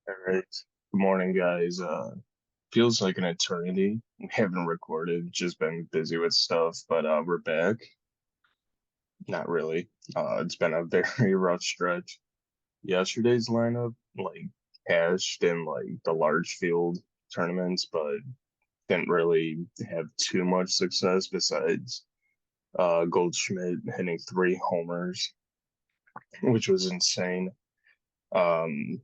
All right. Good morning, guys. Feels like an eternity. We haven't recorded, just been busy with stuff, but we're back. Not really. It's been a very rough stretch. Yesterday's lineup, like, cashed in like the large field tournaments, but didn't really have too much success besides Goldschmidt hitting three homers, which was insane. Um,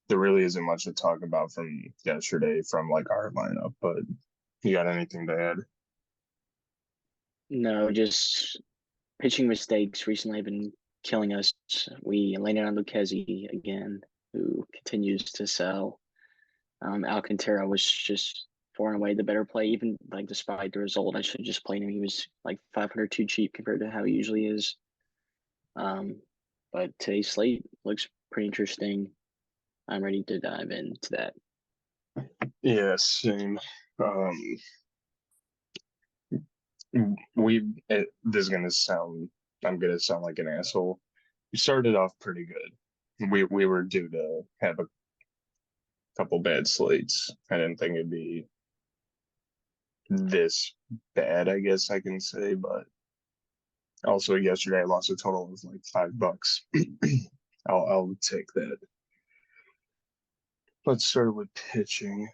there really isn't much to talk about from yesterday from like our lineup, but you got anything to add? No, just pitching mistakes recently have been killing us. We landed on Lucchesi again, who continues to sell. Alcantara was just far and away the better play, even like despite the result. I should have just played him. He was like 500 too cheap compared to how he usually is. Um, but today's slate looks pretty interesting. I'm ready to dive into that. Yeah, same. Um, this is gonna sound, I'm gonna sound like an asshole. We started off pretty good. We were due to have a couple bad slates. I didn't think it'd be this bad, I guess I can say, but also yesterday I lost a total of like $5. I'll take that. Let's start with pitching.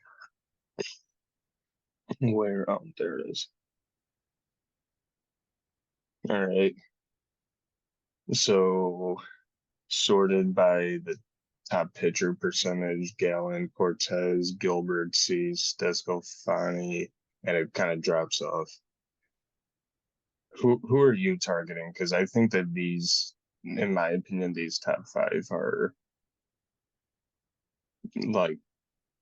Where there it is. All right. So sorted by the top pitcher percentage, Gallon, Cortez, Gilbert, Cease, Descalfani, and it kind of drops off. Who are you targeting? Because I think that these, in my opinion, these top five are like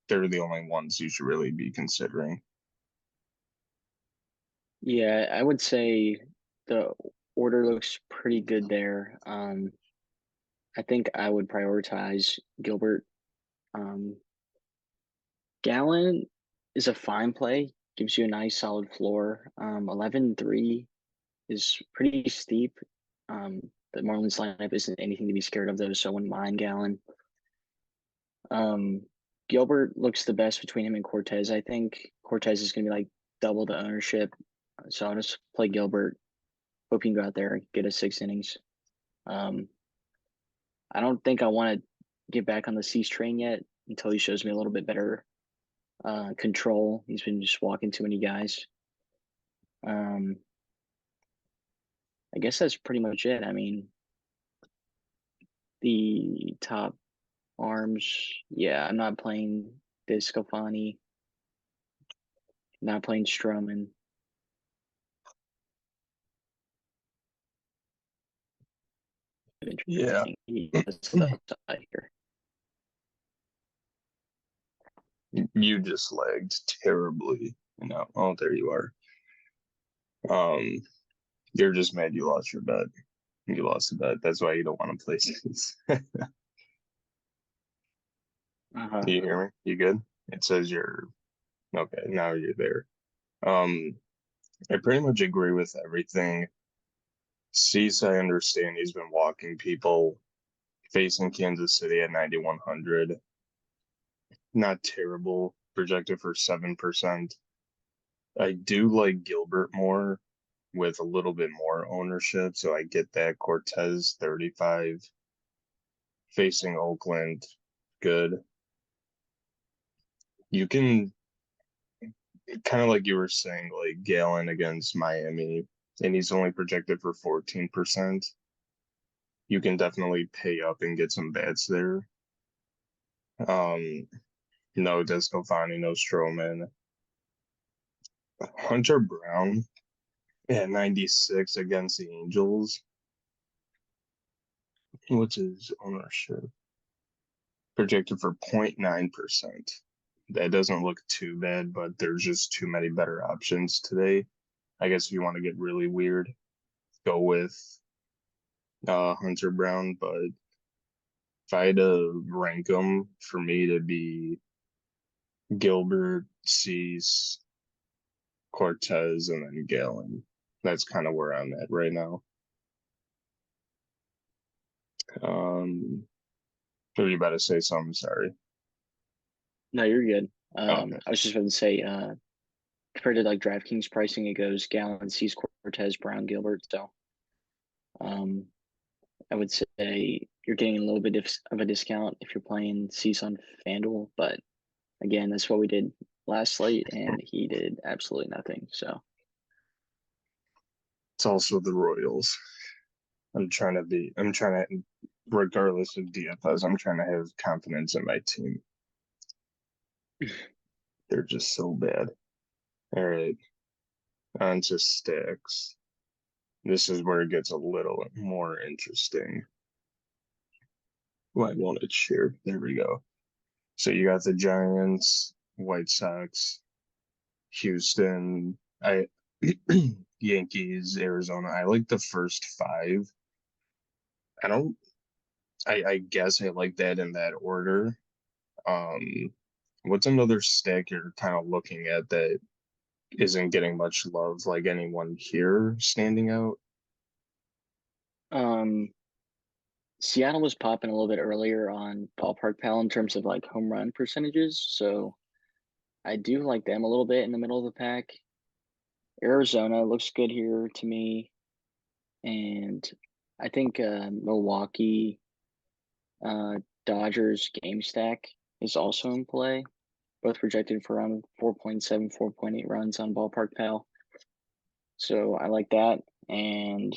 they're the only ones you should really be considering. Yeah, I would say the order looks pretty good there. I think I would prioritize Gilbert. Um, Gallon is a fine play, gives you a nice solid floor. 11-3 is pretty steep. The Marlins lineup isn't anything to be scared of, though, so I wouldn't mind Gallon. Um, Gilbert looks the best between him and Cortez. I think Cortez is going to be like double the ownership, so I'll just play Gilbert. Hope you can go out there and get us 6 innings. Um, I don't think I want to get back on the Cease train yet until he shows me a little bit better control. He's been just walking too many guys. Um, I guess that's pretty much it. I mean, the top arms, yeah, I'm not playing Discofani, not playing Stroman. Yeah, Interesting. He has the upside here. you just lagged terribly. No, oh, there you are. Um, you're just mad you lost your bet. You lost the bet. That's why you don't want to play these. Uh-huh. Do you hear me? You good? It says you're okay. Now you're there. Um, I pretty much agree with everything. Cease, I understand he's been walking people facing Kansas City at 9,100. Not terrible. Projected for 7%. I do like Gilbert more with a little bit more ownership, so I get that. Cortez 35 facing Oakland, good. You can kind of like you were saying, like Galen against Miami, and he's only projected for 14%. You can definitely pay up and get some bats there. Um, no Descalfani, no Stroman. Hunter Brown at 96 against the Angels. What's his ownership? Projected for 0.9%. That doesn't look too bad, but there's just too many better options today. I guess if you want to get really weird, go with Hunter Brown. But if I had to rank them, for me to be Gilbert, Cease, Cortez, and then Galen. That's kind of where I'm at right now. What were you about to say something? Sorry. No, you're good. Okay. I was just going to say, compared to like DraftKings pricing, it goes Gallen, Cease, Cortez, Brown, Gilbert. So, um, I would say you're getting a little bit of a discount if you're playing Cease on FanDuel. But again, that's what we did last slate, and he did absolutely nothing. So, It's also the Royals. I'm trying to, regardless of DFS, I'm trying to have confidence in my team. They're just so bad. All right, on to stacks. This is where it gets a little more interesting. Why won't it share? There we go. So you got the Giants, White Sox, Houston, I Yankees, Arizona. I like the first five. I don't I guess I like that in that order. Um, what's another stack you're kind of looking at that isn't getting much love? Like anyone here standing out? um, Seattle was popping a little bit earlier on Ballpark Pal in terms of like home run percentages. So, I do like them a little bit in the middle of the pack. Arizona looks good here to me, and I think Milwaukee uh, Dodgers game stack is also in play. Both projected for around 4.7, 4.8 runs on Ballpark Pal. So I like that. And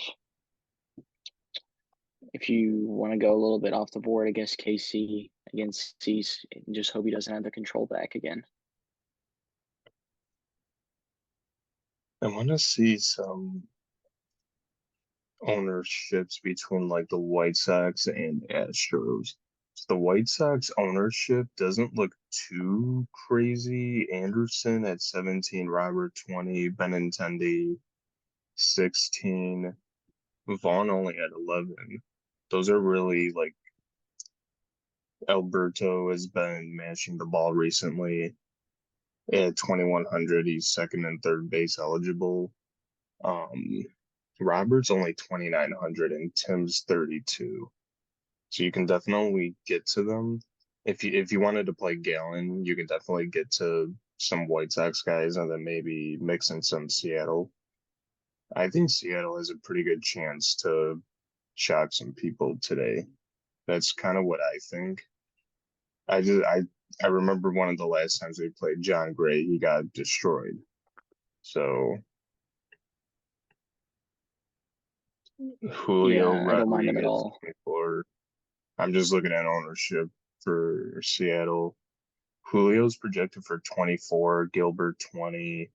if you want to go a little bit off the board, I guess KC against Cease, just hope he doesn't have the control back again. I want to see some ownerships between like the White Sox and Astros. The White Sox ownership doesn't look too crazy. Anderson at 17, Robert 20, Benintendi 16, Vaughn only at 11. Those are really like Alberto has been mashing the ball recently. At 2100, he's second and third base eligible. Um, Robert's only 2900 and Tim's 32. So you can definitely get to them. If you wanted to play Gallon, you can definitely get to some White Sox guys and then maybe mix in some Seattle. I think Seattle has a pretty good chance to shock some people today. That's kind of what I think. I just I remember one of the last times we played John Gray, he got destroyed. So Julio Yeah, I don't mind them at Rodriguez all. 24. I'm just looking at ownership for Seattle. Julio's projected for 24, Gilbert 20,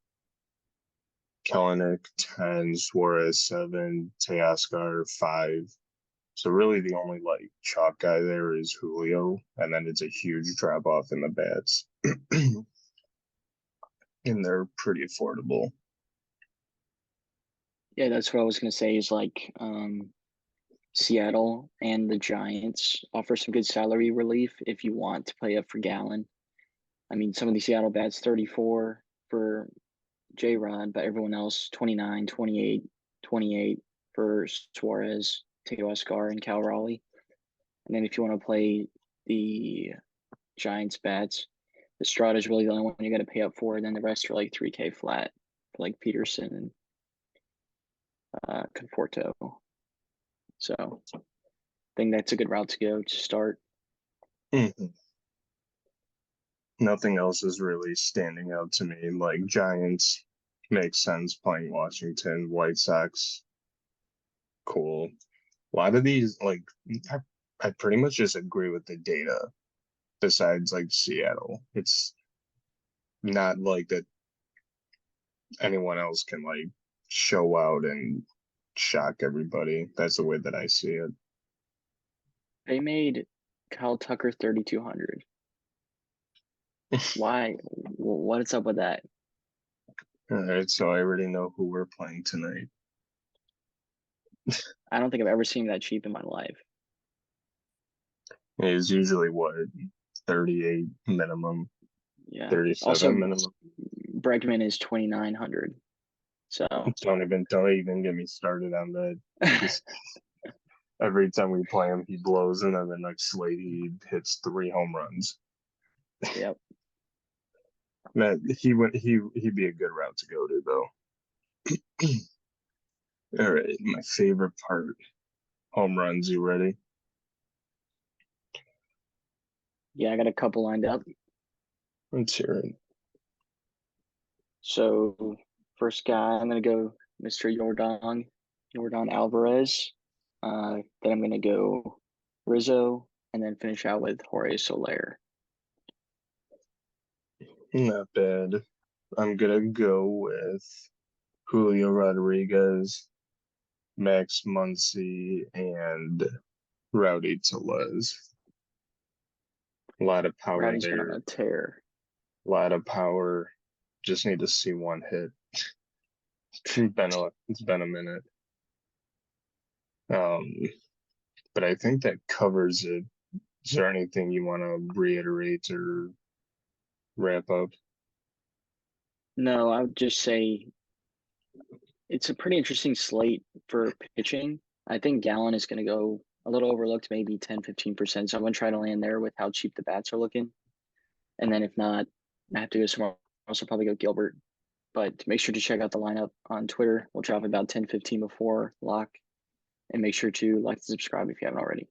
Kellenic 10, Suarez 7, Teoscar 5. So really the only like chalk guy there is Julio, and then it's a huge drop off in the bats. And they're pretty affordable. Yeah, that's what I was gonna say is like Seattle and the Giants offer some good salary relief if you want to play up for Gallon. I mean, some of the Seattle bats 34 for J Rod, but everyone else 29, 28, 28 for Suarez, Teo Escar, and Cal Raleigh. And then if you want to play the Giants bats, Estrada is really the only one you got to pay up for. And then the rest are like 3K flat, for like Peterson and Conforto. So I think that's a good route to go to start. Mhm. Nothing else is really standing out to me. Like Giants makes sense playing Washington, White Sox, cool. A lot of these, like, I, I pretty much just agree with the data, besides like Seattle. It's not like that anyone else can like show out and shock everybody. That's the way that I see it. They made Kyle Tucker 3,200. Why? What is up with that? All right, so I already know who we're playing tonight. I don't think I've ever seen that cheap in my life. It is usually what, 38 minimum, Yeah. 37 Also, minimum. Bregman is 2,900. So Don't even get me started on that. Just every time we play him, he blows, and then the next slate he hits 3 home runs. yep. That he'd be a good route to go to though. All right, my favorite part, home runs. You ready? Yeah, I got a couple lined up. Let's hear it. So first guy, I'm gonna go Mr. Jordan Alvarez. Then I'm gonna go Rizzo, and then finish out with Jorge Soler. Not bad. I'm gonna go with Julio Rodriguez, Max Muncy, and Rowdy Tellez. A lot of power Rowdy's been on there. a tear. A lot of power. Just need to see one hit. It's been a minute. Um, but I think that covers it. Is there anything you want to reiterate or wrap up? No, I would just say it's a pretty interesting slate for pitching. I think Gallon is going to go a little overlooked, maybe 10-15%. So I'm going to try to land there with how cheap the bats are looking. And then if not, I have to go somewhere else. I'll probably go Gilbert. But make sure to check out the lineup on Twitter. We'll drop about 10-15 before lock. And make sure to like and subscribe if you haven't already.